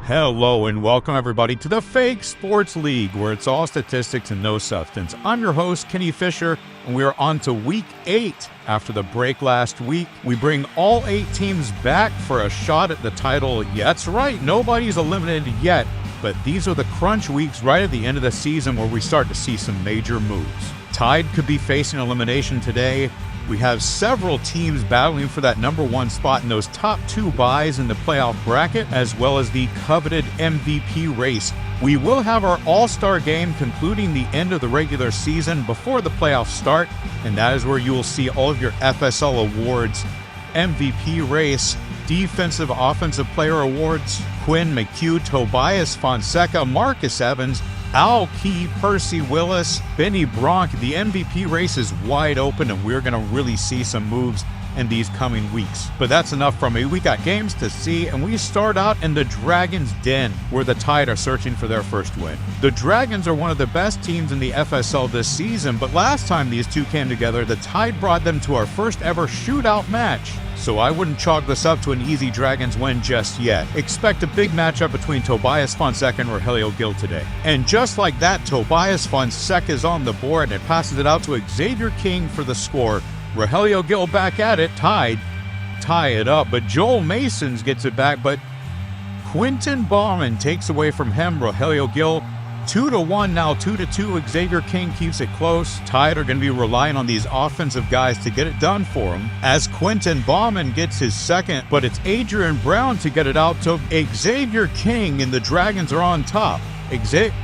Hello and welcome everybody to the Fake Sports League, where it's all statistics and no substance. I'm your host, Kenny Fisher, and we are on to Week 8. After the break last week, we bring all 8 teams back for a shot at the title. Yeah, that's right, nobody's eliminated yet, but these are the crunch weeks right at the end of the season where we start to see some major moves. Tide could be facing elimination today. We have several teams battling for that number 1 spot in those top 2 buys in the playoff bracket, as well as the coveted MVP race. We will have our All-Star game concluding the end of the regular season before the playoffs start, and that is where you will see all of your FSL awards, MVP race, Defensive Offensive Player Awards, Quinn McHugh, Tobias Fonseca, Marcus Evans, Al Key, Percy Willis, Benny Bronk. The MVP race is wide open, and we're going to really see some moves in these coming weeks. But that's enough from me. We got games to see, and we start out in the Dragons' Den, where the Tide are searching for their first win. The Dragons are one of the best teams in the FSL this season, but last time these two came together, the Tide brought them to our first ever shootout match. So I wouldn't chalk this up to an easy Dragons win just yet. Expect a big matchup between Tobias Fonseca and Rogelio Gil today. And just like that, Tobias Fonseca is on the board and passes it out to Xavier King for the score. Rogelio Gil back at it, tie it up, but Joel Masons gets it back, but Quinton Bauman takes away from him. Rogelio Gil 2-1, now 2-2. Xavier King keeps it close. Tide are going to be relying on these offensive guys to get it done for him, as Quinton Bauman gets his second, but it's Adrian Brown to get it out to Xavier King, and the Dragons are on top.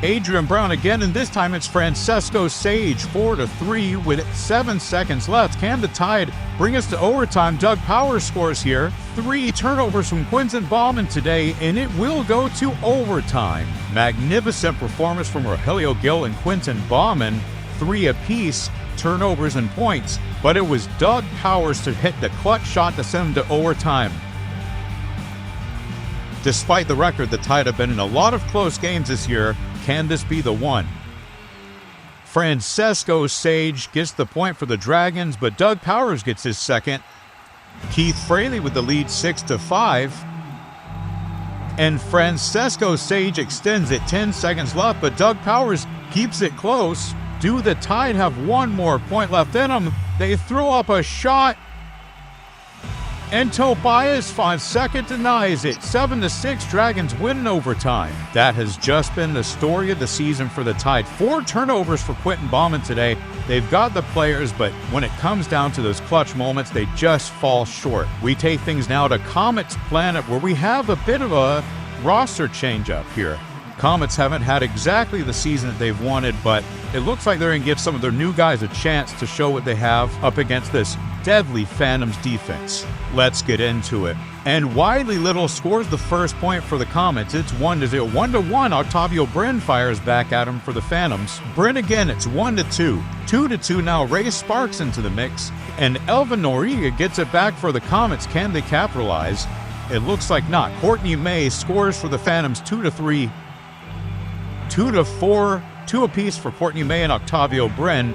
Adrian Brown again, and this time it's Francesco Sage, 4-3 with 7 seconds left. Can the Tide bring us to overtime? Doug Powers scores here. 3 turnovers from Quinton Bauman today, and it will go to overtime. Magnificent performance from Rogelio Gil and Quinton Bauman, 3 apiece, turnovers and points, but it was Doug Powers to hit the clutch shot to send them to overtime. Despite the record, the Tide have been in a lot of close games this year. Can this be the one? Francesco Sage gets the point for the Dragons, but Doug Powers gets his second. Keith Fraley with the lead 6-5. And Francesco Sage extends it, 10 seconds left, but Doug Powers keeps it close. Do the Tide have one more point left in them? They throw up a shot, and Tobias Fonseca denies it. 7-6, Dragons win in overtime. That has just been the story of the season for the Tide. 4 turnovers for Quinton Bauman today. They've got the players, but when it comes down to those clutch moments, they just fall short. We take things now to Comets Planet, where we have a bit of a roster change-up here. Comets haven't had exactly the season that they've wanted, but it looks like they're going to give some of their new guys a chance to show what they have up against this deadly Phantoms defense. Let's get into it. And Wiley Little scores the first point for the Comets. It's 1-0. 1-1, Octavio Brin fires back at him for the Phantoms. Brin again, it's 1-2. 2-2 now, Ray Sparks into the mix. And Elvin Noriega gets it back for the Comets. Can they capitalize? It looks like not. Courtney May scores for the Phantoms, 2-3. 2-4, 2 apiece for Courtney May and Octavio Brin.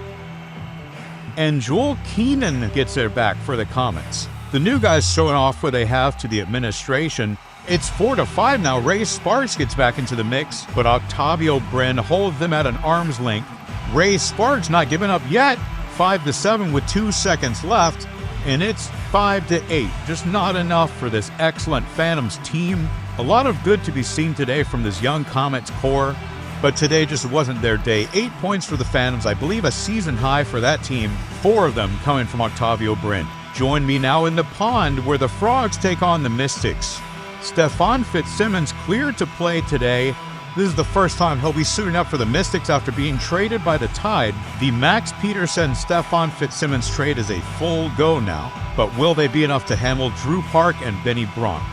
And Joel Keenan gets it back for the Comets. The new guys showing off what they have to the administration. It's 4-5 now. Ray Sparks gets back into the mix, but Octavio Brin holds them at an arm's length. Ray Sparks not giving up yet. 5-7 with 2 seconds left, and it's 5-8. Just not enough for this excellent Phantoms team. A lot of good to be seen today from this young Comets core, but today just wasn't their day. 8 points for the Phantoms, I believe a season high for that team, 4 of them coming from Octavio Brin. Join me now in the pond, where the Frogs take on the Mystics. Stefan Fitzsimmons cleared to play today. This is the first time he'll be suiting up for the Mystics after being traded by the Tide. The Max Peterson-Stefan Fitzsimmons trade is a full go now, but will they be enough to handle Drew Park and Benny Bronk?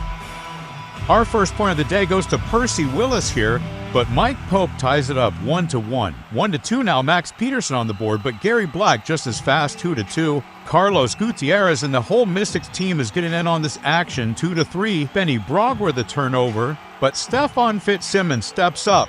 Our first point of the day goes to Percy Willis here, but Mike Pope ties it up 1-1. 1-2 now, Max Peterson on the board, but Gary Black just as fast, 2-2. Carlos Gutierrez and the whole Mystics team is getting in on this action, 2-3. Benny Bronk with the turnover, but Stefan Fitzsimmons steps up.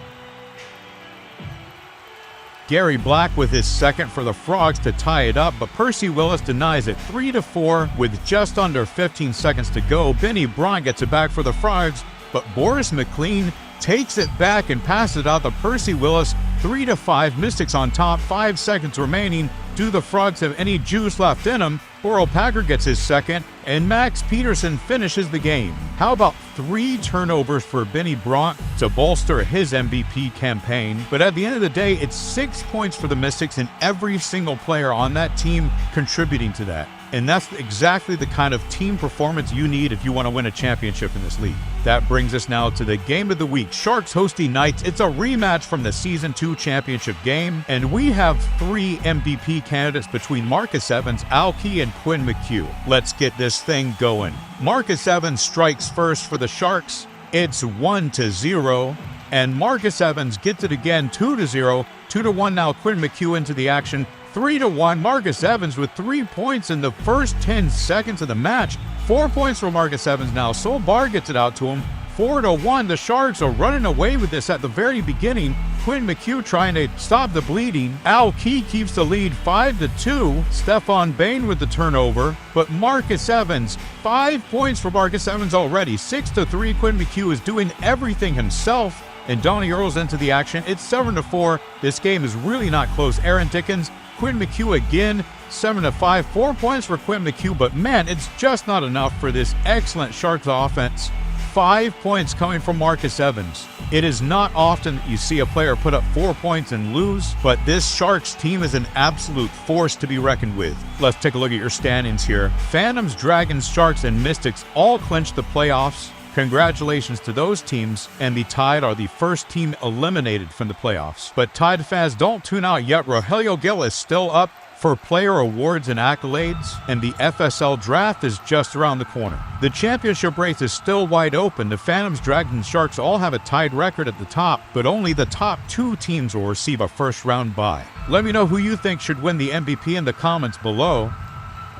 Gary Black with his second for the Frogs to tie it up, but Percy Willis denies it. 3-4 with just under 15 seconds to go. Benny Bronk gets it back for the Frogs. but Boris McLean takes it back and passes it out to Percy Willis. 3-5, Mystics on top, 5 seconds remaining. Do the Frogs have any juice left in them? Boral Packer gets his second, and Max Peterson finishes the game. How about 3 turnovers for Benny Bronk to bolster his MVP campaign? But at the end of the day, it's 6 points for the Mystics and every single player on that team contributing to that. And that's exactly the kind of team performance you need if you want to win a championship in this league. That brings us now to the game of the week. Sharks hosting Knights. It's a rematch from the Season 2 championship game. And we have 3 MVP candidates between Marcus Evans, Al Key, and Quinn McHugh. Let's get this thing going. Marcus Evans strikes first for the Sharks. It's 1-0. And Marcus Evans gets it again, 2-0. 2-1 now. Quinn McHugh into the action. 3-1, Marcus Evans with 3 points in the first 10 seconds of the match. 4 points for Marcus Evans now. Solbar gets it out to him. 4-1, the Sharks are running away with this at the very beginning. Quinn McHugh trying to stop the bleeding. Al Key keeps the lead 5-2. Stefan Bain with the turnover. But Marcus Evans, 5 points for Marcus Evans already. 6-3, Quinn McHugh is doing everything himself. And Donnie Earl's into the action. It's 7-4. This game is really not close. Aaron Dickens, Quinn McHugh again, 7-5. 4 points for Quinn McHugh, but man, it's just not enough for this excellent Sharks offense. 5 points coming from Marcus Evans. It is not often that you see a player put up 4 points and lose, but this Sharks team is an absolute force to be reckoned with. Let's take a look at your standings here. Phantoms, Dragons, Sharks, and Mystics all clinched the playoffs. Congratulations to those teams, and the Tide are the first team eliminated from the playoffs. But Tide fans, don't tune out yet. Rogelio Gil is still up for player awards and accolades, and the FSL draft is just around the corner. The championship race is still wide open. The Phantoms, Dragons, and Sharks all have a tied record at the top, but only the top 2 teams will receive a first-round bye. Let me know who you think should win the MVP in the comments below.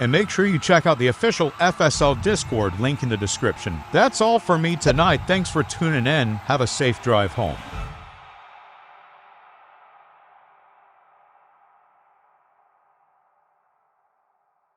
And make sure you check out the official FSL Discord, link in the description. That's all for me tonight. Thanks for tuning in. Have a safe drive home.